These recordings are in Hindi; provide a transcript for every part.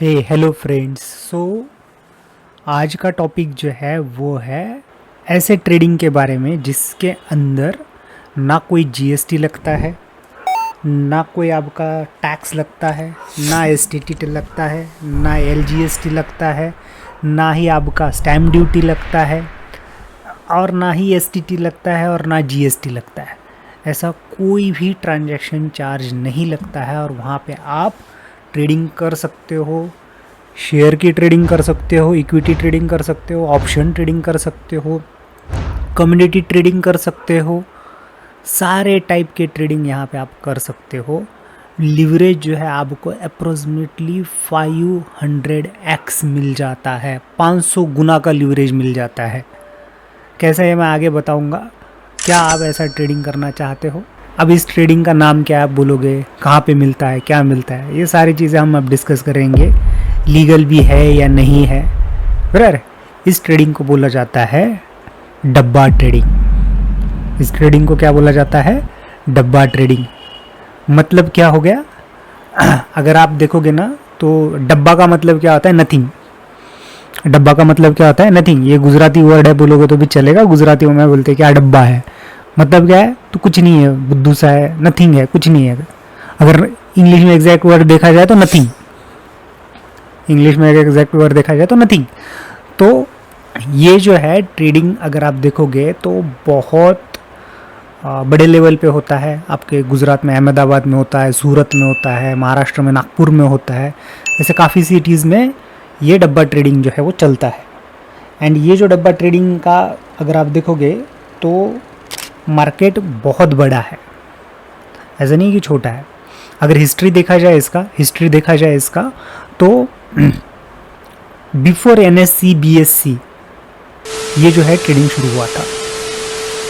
Hello friends. आज का टॉपिक जो है वो है ऐसे ट्रेडिंग के बारे में जिसके अंदर ना कोई जीएसटी लगता है, ना कोई आपका टैक्स लगता है, ना एसटीटी लगता है, ना एलजीएसटी लगता है, ना ही आपका स्टैम्प ड्यूटी लगता है, और ना ही एसटीटी लगता है, और ना जीएसटी लगता है। ऐसा कोई भी ट्रांजैक्शन चार्ज नहीं लगता है और वहाँ पे आप ट्रेडिंग कर सकते हो। शेयर की ट्रेडिंग कर सकते हो, इक्विटी ट्रेडिंग कर सकते हो, ऑप्शन ट्रेडिंग कर सकते हो, कम्युनिटी ट्रेडिंग कर सकते हो, सारे टाइप के ट्रेडिंग यहाँ पे आप कर सकते हो। लिवरेज जो है आपको अप्रोक्सीमेटली 500x मिल जाता है, 500 गुना का लिवरेज मिल जाता है। कैसे है मैं आगे बताऊँगा। क्या आप ऐसा ट्रेडिंग करना चाहते हो? अब इस ट्रेडिंग का नाम क्या आप बोलोगे, कहाँ पे मिलता है, क्या मिलता है, ये सारी चीज़ें हम अब डिस्कस करेंगे। लीगल भी है या नहीं है। बराबर, इस ट्रेडिंग को बोला जाता है डब्बा ट्रेडिंग। इस ट्रेडिंग को क्या बोला जाता है? डब्बा ट्रेडिंग। मतलब क्या हो गया? अगर आप देखोगे ना तो डब्बा का मतलब क्या होता है? नथिंग। डब्बा का मतलब क्या होता है? नथिंग। ये गुजराती वर्ड है, बोलोगे तो भी चलेगा। गुजराती में बोलते हैं क्या डब्बा है, मतलब क्या है? तो कुछ नहीं है, बुद्धू सा है, नथिंग है, कुछ नहीं है। अगर इंग्लिश में एग्जैक्ट वर्ड देखा जाए तो नथिंग। इंग्लिश में एग्जैक्ट वर्ड देखा जाए तो नथिंग। तो ये जो है ट्रेडिंग अगर आप देखोगे तो बहुत बड़े लेवल पे होता है। आपके गुजरात में अहमदाबाद में होता है, सूरत में होता है, महाराष्ट्र में नागपुर में होता है। ऐसे काफ़ी सिटीज़ में ये डब्बा ट्रेडिंग जो है वो चलता है। एंड ये जो डब्बा ट्रेडिंग का अगर आप देखोगे तो मार्केट बहुत बड़ा है, ऐसा नहीं कि छोटा है। अगर हिस्ट्री देखा जाए इसका तो बिफोर एनएससी बीएससी ये जो है ट्रेडिंग शुरू हुआ था।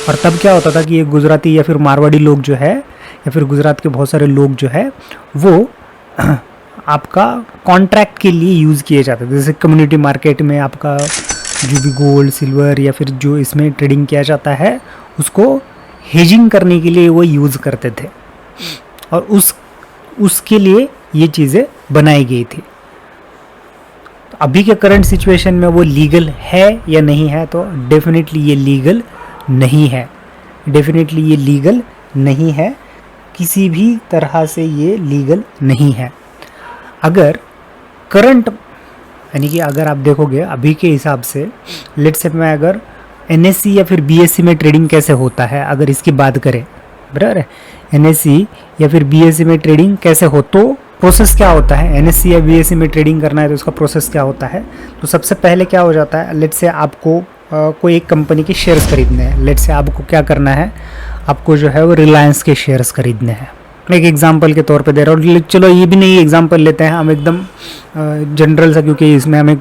और तब क्या होता था कि ये गुजराती या फिर मारवाड़ी लोग जो है, या फिर गुजरात के बहुत सारे लोग जो है वो आपका कॉन्ट्रैक्ट के लिए यूज़ किए जाते थे। जैसे कम्युनिटी मार्केट में आपका जो भी गोल्ड सिल्वर या फिर जो इसमें ट्रेडिंग किया जाता है उसको हेजिंग करने के लिए वो यूज़ करते थे, और उसके लिए ये चीज़ें बनाई गई थी। तो अभी के करंट सिचुएशन में वो लीगल है या नहीं है? तो डेफिनेटली ये लीगल नहीं है। डेफिनेटली ये लीगल नहीं है, किसी भी तरह से ये लीगल नहीं है। अगर करंट यानी कि अगर आप देखोगे अभी के हिसाब से, लेट्स से मैं अगर एनएससी या फिर बीएससी में ट्रेडिंग कैसे होता है अगर इसकी बात करें, बराबर है, एनएससी या फिर बीएससी में ट्रेडिंग कैसे हो, तो प्रोसेस क्या होता है? एनएससी या बीएससी में ट्रेडिंग करना है तो उसका प्रोसेस क्या होता है? तो सबसे पहले क्या हो जाता है, लेट्स से आपको कोई एक कंपनी के शेयर्स खरीदने हैं। लेट्स से आपको क्या करना है, आपको जो है वो रिलायंस के शेयर्स खरीदने हैं। मैं एक एग्जांपल के तौर पे दे रहा हूँ, चलो ये भी नहीं एग्जांपल लेते हैं हम एकदम जनरल सा, क्योंकि इसमें हमें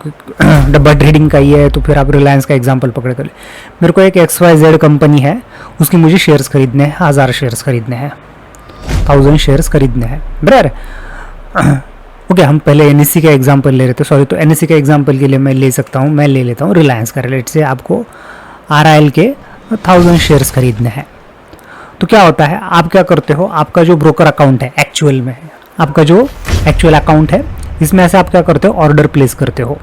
डब्बा ट्रेडिंग का ही है, तो फिर आप रिलायंस का एग्जांपल पकड़ कर ले। मेरे को एक XYZ कंपनी है, उसकी मुझे शेयर्स खरीदने हैं, 1000 शेयर्स खरीदने हैं, 1000 शेयर्स खरीदने हैं, बराबर। ओके, हम पहले एनएससी का एग्जांपल ले रहे थे, सॉरी। तो एनएससी का एग्जांपल के लिए मैं ले लेता हूँ रिलायंस का। रिलेट से आपको RIL के 1000 शेयर्स खरीदने हैं। तो क्या होता है, आप क्या करते हो, आपका जो ब्रोकर अकाउंट है एक्चुअल में, आपका जो एक्चुअल अकाउंट है, इसमें से आप क्या करते हो, ऑर्डर प्लेस करते हो।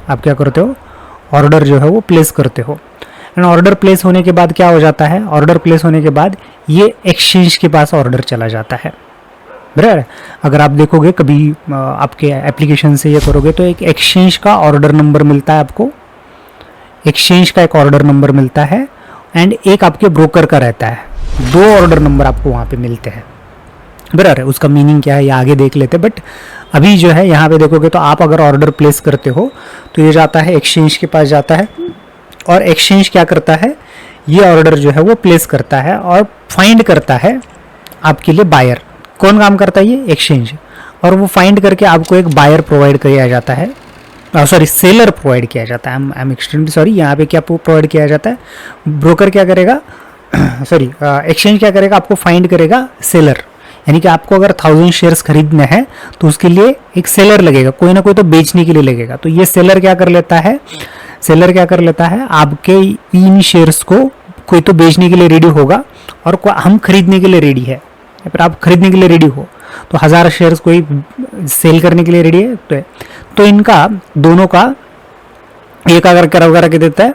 आप क्या करते हो, ऑर्डर जो है वो प्लेस करते हो। एंड ऑर्डर प्लेस होने के बाद क्या हो जाता है, ऑर्डर प्लेस होने के बाद ये एक्सचेंज के पास ऑर्डर चला जाता है, बराबर। अगर आप देखोगे कभी आपके एप्लीकेशन से ये करोगे तो एक एक्सचेंज का ऑर्डर नंबर मिलता है आपको, एक्सचेंज का एक ऑर्डर नंबर मिलता है, एंड एक आपके ब्रोकर का रहता है। 2 ऑर्डर नंबर आपको वहाँ पे मिलते हैं, बराबर है। उसका मीनिंग क्या है ये आगे देख लेते हैं, बट अभी जो है यहाँ पे देखोगे तो आप अगर ऑर्डर प्लेस करते हो तो ये जाता है एक्सचेंज के पास जाता है, और एक्सचेंज क्या करता है, ये ऑर्डर जो है वो प्लेस करता है और फाइंड करता है आपके लिए बायर। कौन काम करता है? ये एक्सचेंज। और वो फाइंड करके आपको एक बायर प्रोवाइड किया जाता है, सॉरी सेलर प्रोवाइड किया जाता है। आई एम एक्सट्रीमली सॉरी, यहाँ पे क्या प्रोवाइड किया जाता है, ब्रोकर क्या करेगा, सॉरी एक्सचेंज क्या करेगा, आपको फाइंड करेगा सेलर। यानी कि आपको अगर 1000 शेयर्स खरीदने हैं तो उसके लिए एक सेलर लगेगा, कोई ना कोई तो बेचने के लिए लगेगा। तो ये सेलर क्या कर लेता है, आपके इन शेयर्स को कोई तो बेचने के लिए रेडी होगा, और हम खरीदने के लिए रेडी है, या फिर आप खरीदने के लिए रेडी हो। तो 1000 शेयर्स कोई सेल करने के लिए रेडी है, तो इनका दोनों का एक अगर करवा के देता है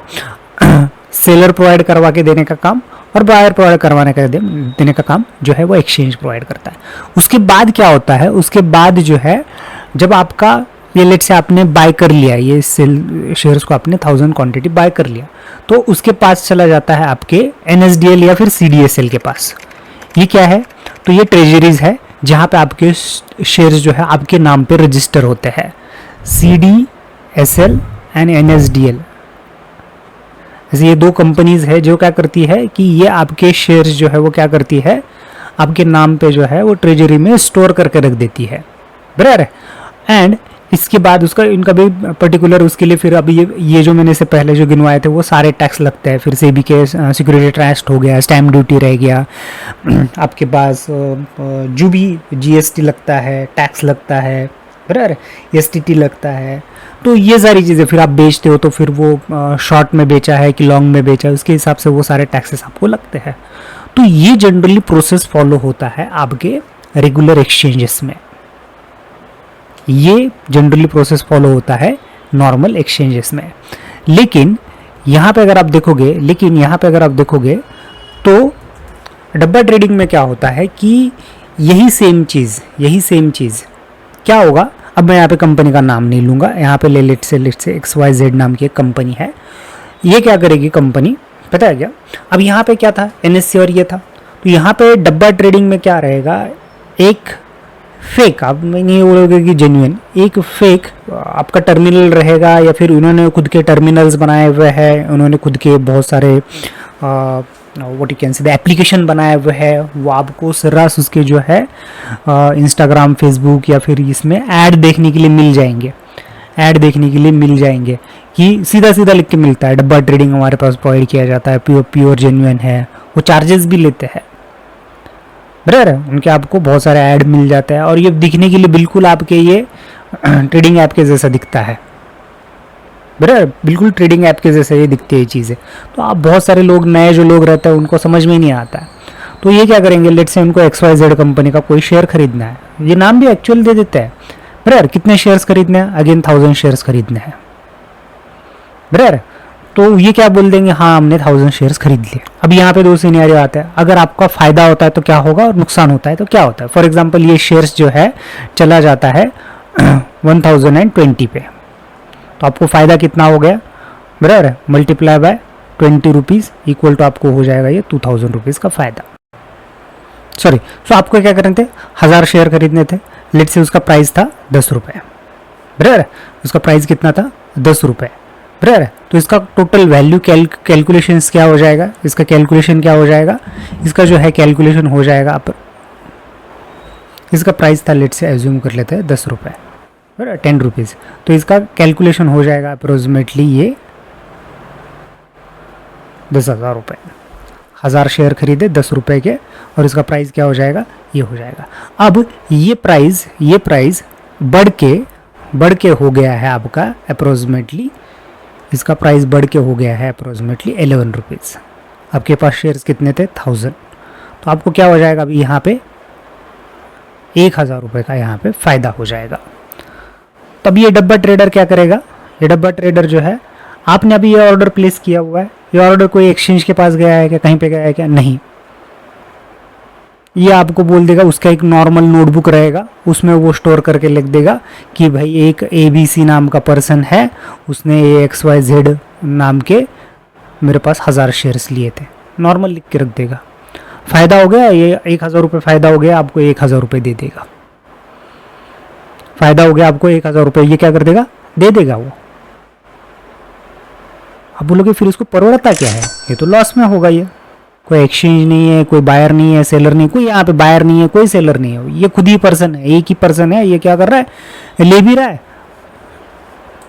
सेलर प्रोवाइड करवा के देने का काम, और बायर प्रोवाइड करवाने का देने का काम जो है वो एक्सचेंज प्रोवाइड करता है। उसके बाद क्या होता है, उसके बाद जो है जब आपका ये लेट से आपने बाय कर लिया, ये सेल शेयर्स को आपने 1000 क्वांटिटी बाय कर लिया, तो उसके पास चला जाता है आपके NSDL या फिर CDSL के पास। ये क्या है, तो ये ट्रेजरीज है जहाँ पे आपके शेयर्स जो है आपके नाम पे रजिस्टर होते हैं। CDSL एंड NSDL, जैसे ये दो कंपनीज है जो क्या करती है कि ये आपके शेयर्स जो है वो क्या करती है, आपके नाम पे जो है वो ट्रेजरी में स्टोर करके रख देती है, बराबर। एंड इसके बाद उसका इनका भी पर्टिकुलर उसके लिए फिर अभी ये जो मैंने से पहले जो गिनवाए थे वो सारे टैक्स लगते हैं। फिर सेबी के सिक्योरिटी ट्रस्ट हो गया, स्टैम्प ड्यूटी रह गया, आपके पास जो भी GST लगता है, टैक्स लगता है, बराबर, STT लगता है। तो ये सारी चीज़ें फिर आप बेचते हो तो फिर वो शॉर्ट में बेचा है कि लॉन्ग में बेचा है, उसके हिसाब से वो सारे टैक्सेस आपको लगते हैं। तो ये जनरली प्रोसेस फॉलो होता है आपके रेगुलर एक्सचेंजेस में, ये जनरली प्रोसेस फॉलो होता है नॉर्मल एक्सचेंजेस में। लेकिन यहाँ पे अगर आप देखोगे तो डब्बा ट्रेडिंग में क्या होता है कि यही सेम चीज़ क्या होगा। अब मैं यहाँ पे कंपनी का नाम नहीं लूँगा, यहाँ पे लेट से XYZ नाम की एक कंपनी है। ये क्या करेगी कंपनी, पता है क्या, अब यहाँ पे क्या था, NSE और ये था, तो यहाँ पे डब्बा ट्रेडिंग में क्या रहेगा, एक फेक, आप नहीं बोलोगे कि जेन्युइन, एक फेक आपका टर्मिनल रहेगा, या फिर उन्होंने खुद के टर्मिनल्स बनाए हुए हैं, उन्होंने खुद के बहुत सारे what you can say application बनाए हुए हैं, वो आपको सर्रास उसके जो है इंस्टाग्राम, फेसबुक या फिर इसमें ऐड देखने के लिए मिल जाएंगे कि सीधा लिख के मिलता है डब्बा ट्रेडिंग हमारे पास प्रोवाइड किया जाता है, प्योर जेन्युइन है, वो चार्जेस भी लेते हैं, बराबर। उनके आपको बहुत सारे ऐड मिल जाते हैं और ये दिखने के लिए बिल्कुल आपके ये ट्रेडिंग ऐप के जैसा दिखता है, बराबर, बिल्कुल ट्रेडिंग ऐप के जैसे ये दिखती है चीज़ें। तो आप बहुत सारे लोग नए जो लोग रहते हैं उनको समझ में नहीं आता है, तो ये क्या करेंगे, लेट से उनको XYZ कंपनी का कोई शेयर खरीदना है, ये नाम भी एक्चुअल दे देते हैं, बराबर। कितने शेयर्स खरीदने हैं, अगेन 1000 शेयर्स खरीदने हैं, बराबर। तो ये क्या बोल देंगे, हाँ हमने 1000 शेयर्स खरीद लिए। अब यहाँ पे दो सिनेरियो आते हैं, अगर आपका फायदा होता है तो क्या होगा और नुकसान होता है तो क्या होता है। फॉर एग्जाम्पल ये शेयर्स जो है चला जाता है 1020 पे, तो आपको फ़ायदा कितना हो गया, बराबर, multiply by 20 rupees equal to आपको हो जाएगा ये 2000 रुपीज़ का फ़ायदा। सॉरी, तो आपको क्या करने थे, 1000 शेयर खरीदने थे, लेट से उसका प्राइस था 10 रुपये, बराबर, उसका प्राइस कितना था 10 रुपये, बराबर। तो इसका टोटल वैल्यू कैलकुलेशंस क्या हो जाएगा, इसका कैलकुलेशन क्या हो जाएगा, इसका जो है कैलकुलेशन हो जाएगा, आप इसका प्राइस था लेट से एज्यूम कर लेते हैं 10 रुपये, 10 रुपीज़, तो इसका कैलकुलेशन हो जाएगा अप्रोक्सीमेटली ये 10,000 रुपये। 1000 शेयर खरीदे 10 रुपये के और इसका प्राइस क्या हो जाएगा, ये हो जाएगा। अब ये प्राइस बढ़ के हो गया है आपका अप्रोक्सीमेटली, इसका प्राइस बढ़ के हो गया है अप्रोक्सीमेटली 11 रुपीज़। आपके पास शेयर्स कितने थे, 1000, तो आपको क्या हो जाएगा अभी यहाँ पे 1000 रुपये का यहाँ पे फ़ायदा हो जाएगा। तब ये डब्बा ट्रेडर क्या करेगा, ये डब्बा ट्रेडर जो है, आपने अभी ये ऑर्डर प्लेस किया हुआ है, ये ऑर्डर कोई एक्सचेंज के पास गया है क्या, कहीं पे गया है क्या, नहीं, ये आपको बोल देगा, उसका एक नॉर्मल नोटबुक रहेगा, उसमें वो स्टोर करके लिख देगा कि भाई एक ABC नाम का पर्सन है, उसने XYZ नाम के मेरे पास 1000 शेयर्स लिए थे, नॉर्मल लिख के रख देगा। फ़ायदा हो गया, ये 1000 रुपये फ़ायदा हो गया, आपको 1000 रुपये दे देगा, फ़ायदा हो गया आपको 1000 रुपये, ये क्या कर देगा, दे देगा वो। अब बोलोगे फिर इसको परवड़ता क्या है, ये तो लॉस में होगा, ये कोई एक्सचेंज नहीं है, कोई बायर नहीं है, सेलर नहीं, कोई यहाँ पे बायर नहीं है, कोई सेलर नहीं है, ये खुद ही पर्सन है, एक ही पर्सन है, ये क्या कर रहा है, ले भी रहा है,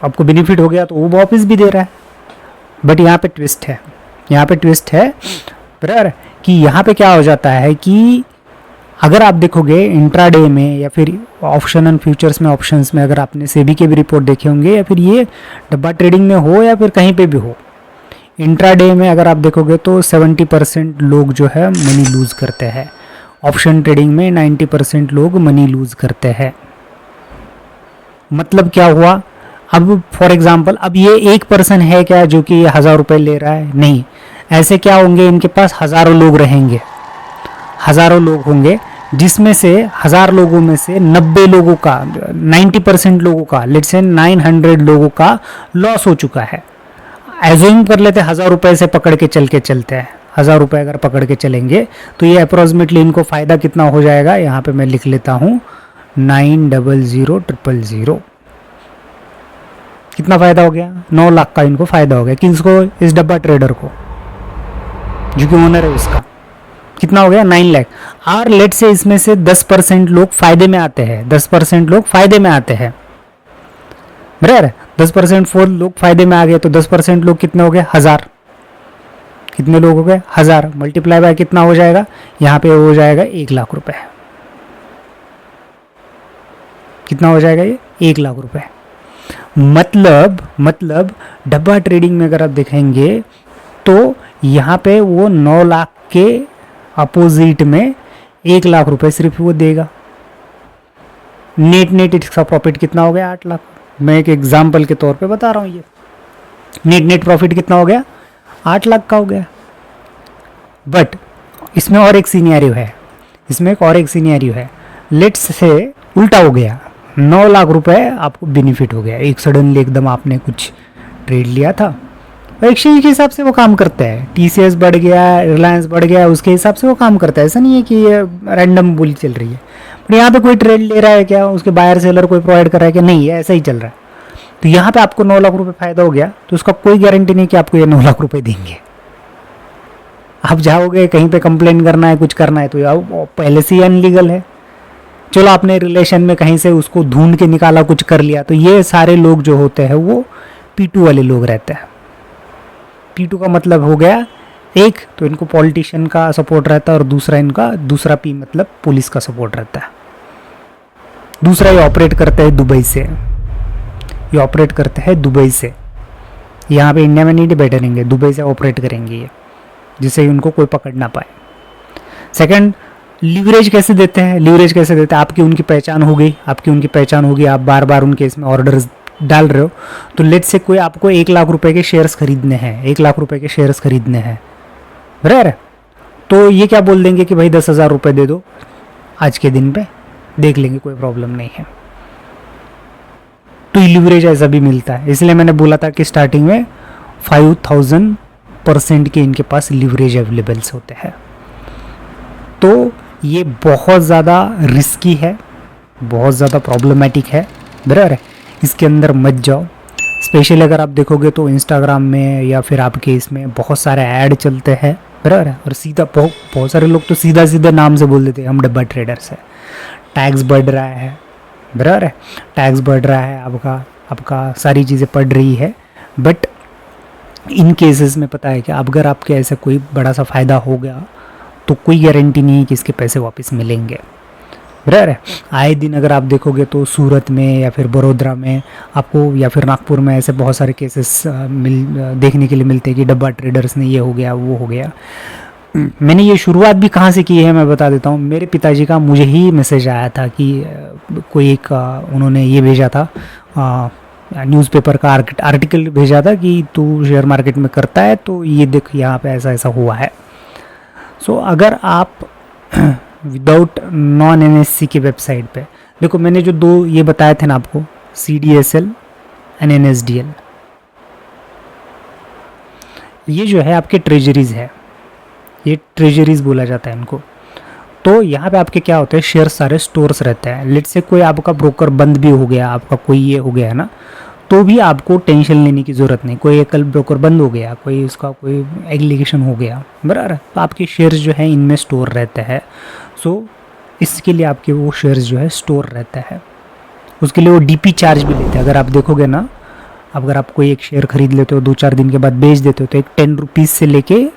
आपको बेनिफिट हो गया तो वो वापस भी दे रहा है। बट यहाँ पे ट्विस्ट है, बराबर, कि यहाँ पे क्या हो जाता है कि अगर आप देखोगे इंट्राडे में या फिर ऑप्शन एंड फ्यूचर्स में, ऑप्शंस में, अगर आपने सेबी के भी रिपोर्ट देखे होंगे या फिर ये डब्बा ट्रेडिंग में हो या फिर कहीं पे भी हो, इंट्राडे में अगर आप देखोगे तो 70% लोग जो है मनी लूज़ करते हैं, ऑप्शन ट्रेडिंग में 90% लोग मनी लूज़ करते हैं। मतलब क्या हुआ, अब फॉर एग्जांपल अब ये एक पर्सन है क्या जो कि 1000 रुपये ले रहा है, नहीं, ऐसे क्या होंगे, इनके पास हज़ारों लोग रहेंगे, हज़ारों लोग होंगे, जिसमें से 1000 लोगों में से 90 लोगों का, 90% लोगों का, लेट्स से 900 लोगों का लॉस हो चुका है। एज्यूम कर लेते हैं 1000 रुपये से पकड़ के चलते हैं, 1000 रुपये अगर पकड़ के चलेंगे तो ये अप्रोक्सीमेटली इनको फ़ायदा कितना हो जाएगा, यहाँ पे मैं लिख लेता हूँ 900,000, कितना फ़ायदा हो गया, 9 लाख का इनको फ़ायदा हो गया। किसको, इस डब्बा ट्रेडर को, जो कि ओनर है उसका, कितना हो गया 9 लाख। और लेट से इसमें से 10% लोग फायदे में आते हैं, 10% लोग फायदे में आते हैं, बराबर, 10% लोग फायदे में आ गए, तो 10% लोग कितने हो गए, 1000, कितने लोग हो गए 1000, मल्टीप्लाई बाय कितना हो जाएगा, यहाँ पे हो जाएगा 1 लाख रुपए, कितना हो जाएगा ये 1 लाख रुपए। मतलब डब्बा ट्रेडिंग में अगर आप देखेंगे तो यहाँ पे वो 9 लाख के अपोजिट में 1 लाख रुपए सिर्फ वो देगा। नेट इसका प्रॉफिट कितना हो गया, 8 लाख। मैं एक एग्जाम्पल के तौर पे बता रहा हूँ, ये नेट प्रॉफिट कितना हो गया, 8 लाख का हो गया। बट इसमें और एक सीनियरियो है, इसमें एक और एक सीनियरियो है, लेट्स से उल्टा हो गया, 9 लाख रुपए आपको बेनिफिट हो गया, एक सडनली एकदम आपने कुछ ट्रेड लिया था, एक्सचेंज के हिसाब से वो काम करता है, टीसीएस बढ़ गया, रिलायंस बढ़ गया, उसके हिसाब से वो काम करता है, ऐसा नहीं है कि ये रैंडम बोली चल रही है। बट यहाँ पे कोई ट्रेड ले रहा है क्या, उसके बायर सेलर कोई प्रोवाइड कर रहा है क्या, नहीं है, ऐसा ही चल रहा है। तो यहाँ पे आपको 9 लाख रुपए फायदा हो गया, तो उसका कोई गारंटी नहीं कि आपको ये 9 लाख रुपए देंगे। आप जाओगे कहीं पे कंप्लेन करना है, कुछ करना है, तो यार पहले से ही अनलीगल है। चलो आपने रिलेशन में कहीं से उसको ढूंढ के निकाला, कुछ कर लिया, तो ये सारे लोग जो होते हैं वो P2 वाले लोग रहते हैं। P2 का मतलब हो गया, एक तो इनको पॉलिटिशियन का सपोर्ट रहता है, और दूसरा P मतलब पुलिस का सपोर्ट रहता है। दूसरा ये ऑपरेट करते हैं दुबई से, ये ऑपरेट करते हैं दुबई से, यहाँ पे इंडिया में नहीं बैठे रहेंगे, दुबई से ऑपरेट करेंगे ये, जिससे उनको कोई पकड़ ना पाए। सेकंड, लीवरेज कैसे देते हैं, लीवरेज कैसे देते हैं, आपकी उनकी पहचान हो गई, आपकी उनकी पहचान होगी, आप बार बार उनके इसमें ऑर्डर्स डाल रहे हो, तो लेट से कोई आपको 1 लाख रुपए के शेयर्स खरीदने हैं, 1 लाख रुपए के शेयर्स खरीदने हैं, बराबर, तो ये क्या बोल देंगे कि भाई 10,000 रुपये दे दो आज के दिन पे, देख लेंगे, कोई प्रॉब्लम नहीं है। तो लीवरेज ऐसा भी मिलता है, इसलिए मैंने बोला था कि स्टार्टिंग में 5000% के इनके पास लीवरेज अवेलेबल्स होते हैं। तो ये बहुत ज़्यादा रिस्की है, बहुत ज़्यादा प्रॉब्लमेटिक है, बराबर है, इसके अंदर मत जाओ। स्पेशली अगर आप देखोगे तो इंस्टाग्राम में या फिर आपके इसमें बहुत सारे ऐड चलते हैं, बराबर है, और सीधा बहुत सारे लोग तो सीधा नाम से बोल देते हैं हम डब्बा ट्रेडर्स है। टैक्स बढ़ रहा है, बराबर है, टैक्स बढ़ रहा है, आपका सारी चीज़ें पढ़ रही है, बट इन केसेस में पता है कि अगर आपके ऐसे कोई बड़ा सा फ़ायदा हो गया तो कोई गारंटी नहीं है कि इसके पैसे वापस मिलेंगे, बराबर है। आए दिन अगर आप देखोगे तो सूरत में या फिर बड़ोदरा में आपको, या फिर नागपुर में ऐसे बहुत सारे केसेस देखने के लिए मिलते हैं कि डब्बा ट्रेडर्स ने ये हो गया, वो हो गया। मैंने ये शुरुआत भी कहाँ से की है मैं बता देता हूँ। मेरे पिताजी का मुझे ही मैसेज आया था कि कोई एक उन्होंने ये भेजा था, न्यूज़पेपर का आर्टिकल भेजा था कि तू शेयर मार्केट में करता है तो ये देख यहाँ पे ऐसा ऐसा हुआ है। सो अगर आप विदाउट नॉन NSE की वेबसाइट पे देखो, मैंने जो 2 ये बताए थे ना आपको, CDSL एंड NSDL, ये जो है आपके ट्रेजरीज है, ये ट्रेजरीज बोला जाता है इनको। तो यहाँ पे आपके क्या होते हैं, शेयर सारे स्टोर्स रहते हैं। लेट से कोई आपका ब्रोकर बंद भी हो गया, आपका कोई ये हो गया है ना, तो भी आपको टेंशन लेने की ज़रूरत नहीं। कोई एकल ब्रोकर बंद हो गया, कोई उसका कोई एग्लीगेशन हो गया, बराबर, तो आपके शेयर्स जो है इनमें स्टोर रहते हैं। सो इसके लिए आपके वो शेयर्स जो है स्टोर रहता है, उसके लिए वो DP चार्ज भी लेते हैं। अगर आप देखोगे ना, अगर आप कोई एक शेयर खरीद लेते हो, 2-4 दिन के बाद बेच देते हो, तो एक 10 रुपीज़ से लेके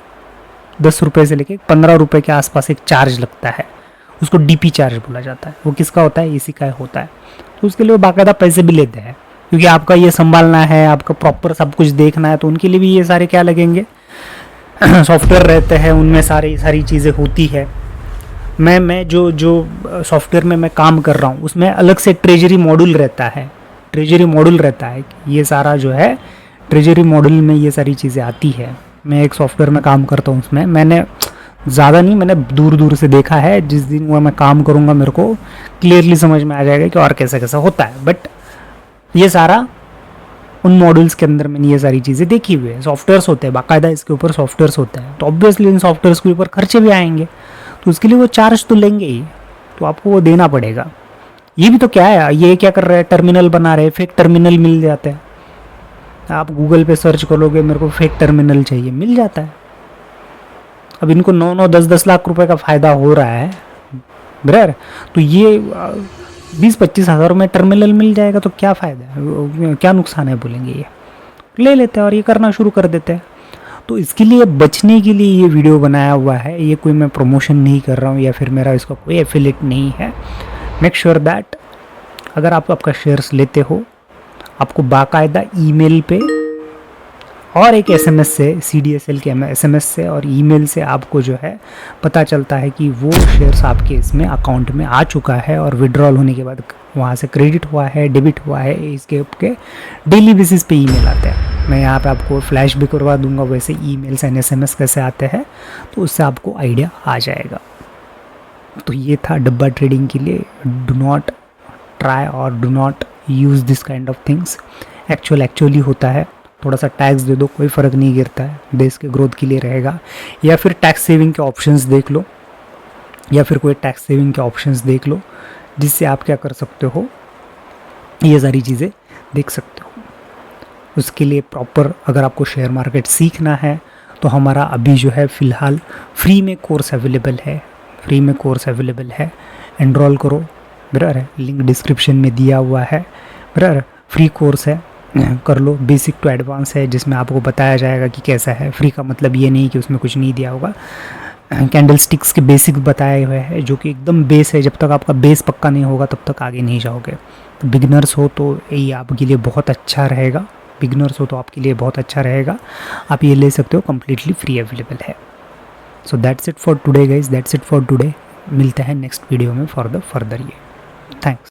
10 रुपये से लेके 15 रुपये के आसपास एक चार्ज लगता है, उसको DP चार्ज बोला जाता है। वो किसका होता है, इसी का होता है। तो उसके लिए वो बाकायदा पैसे भी लेते हैं, क्योंकि आपका ये संभालना है, आपका प्रॉपर सब कुछ देखना है, तो उनके लिए भी ये सारे क्या लगेंगे, सॉफ्टवेयर रहते हैं, उनमें सारी चीज़ें होती है। मैं जो सॉफ्टवेयर में मैं काम कर रहा हूँ उसमें अलग से ट्रेजरी मॉड्यूल रहता है, ट्रेजरी मॉड्यूल रहता है, ये सारा जो है ट्रेजरी मॉड्यूल में ये सारी चीज़ें आती है। मैं एक सॉफ्टवेयर में काम करता हूँ, उसमें मैंने ज़्यादा नहीं, मैंने दूर दूर से देखा है। जिस दिन वो मैं काम करूँगा मेरे को क्लियरली समझ में आ जाएगा कि और कैसे कैसे होता है। बट ये सारा उन मॉड्यूल्स के अंदर मैंने ये सारी चीज़ें देखी हुई है। सॉफ्टवेयर्स होते हैं, बाकायदा इसके ऊपर सॉफ्टवेयर्स होते हैं, तो ऑब्वियसली इन सॉफ्टवेयर्स के ऊपर खर्चे भी आएंगे, तो उसके लिए वो चार्ज तो लेंगे ही, तो आपको वो देना पड़ेगा। ये भी तो क्या है, ये क्या कर रहे हैं, टर्मिनल बना रहे हैं, फेक टर्मिनल मिल जाते हैं। आप गूगल पे सर्च करोगे मेरे को फेक टर्मिनल चाहिए, मिल जाता है। अब इनको 9-9, 10-10 लाख रुपए का फ़ायदा हो रहा है ब्रर, तो ये 20-25 हज़ार में टर्मिनल मिल जाएगा तो क्या फ़ायदा है, क्या नुकसान है बोलेंगे। ये ले लेते हैं और ये करना शुरू कर देते हैं। तो इसके लिए बचने के लिए ये वीडियो बनाया हुआ है। ये कोई मैं प्रमोशन नहीं कर रहा हूँ या फिर मेरा इसका कोई एफिलिएट नहीं है। मेक श्योर दैट अगर आप आपका शेयर्स लेते हो, आपको बाकायदा ईमेल पे और एक एसएमएस से, CDSL के एसएमएस से और ईमेल से आपको जो है पता चलता है कि वो शेयर्स आपके इसमें अकाउंट में आ चुका है और विड्रॉल होने के बाद वहाँ से क्रेडिट हुआ है, डेबिट हुआ है। इसके आपके डेली बेसिस पे ईमेल आते हैं। मैं यहाँ पे आपको फ्लैश भी करवा दूंगा वैसे ईमेल्स एंड एसएमएस कैसे आते हैं, तो उससे आपको आइडिया आ जाएगा। तो ये था डब्बा ट्रेडिंग के लिए। डू नॉट ट्राई और do not use this kind of things. Actually होता है, थोड़ा सा टैक्स दे दो, कोई फ़र्क नहीं गिरता है, देश के ग्रोथ के लिए रहेगा। या फिर टैक्स सेविंग के ऑप्शंस देख लो, या फिर कोई टैक्स सेविंग के ऑप्शंस देख लो जिससे आप क्या कर सकते हो, ये सारी चीज़ें देख सकते हो। उसके लिए प्रॉपर अगर आपको शेयर मार्केट सीखना है तो हमारा अभी जो है फ़िलहाल फ्री में कोर्स अवेलेबल है, एनरोल करो ब्रर, लिंक डिस्क्रिप्शन में दिया हुआ है ब्रर। फ्री कोर्स है, कर लो। बेसिक टू एडवांस है, जिसमें आपको बताया जाएगा कि कैसा है। फ्री का मतलब ये नहीं कि उसमें कुछ नहीं दिया होगा। कैंडल स्टिक्स के बेसिक बताए हुए हैं जो कि एकदम बेस है। जब तक आपका बेस पक्का नहीं होगा तब तक आगे नहीं जाओगे। तो बिगिनर्स हो तो ये आपके लिए बहुत अच्छा रहेगा, आप ये ले सकते हो, कम्प्लीटली फ्री अवेलेबल है। So that's it for today guys, मिलते हैं नेक्स्ट वीडियो में फॉर द फर्दर ये। थैंक्स।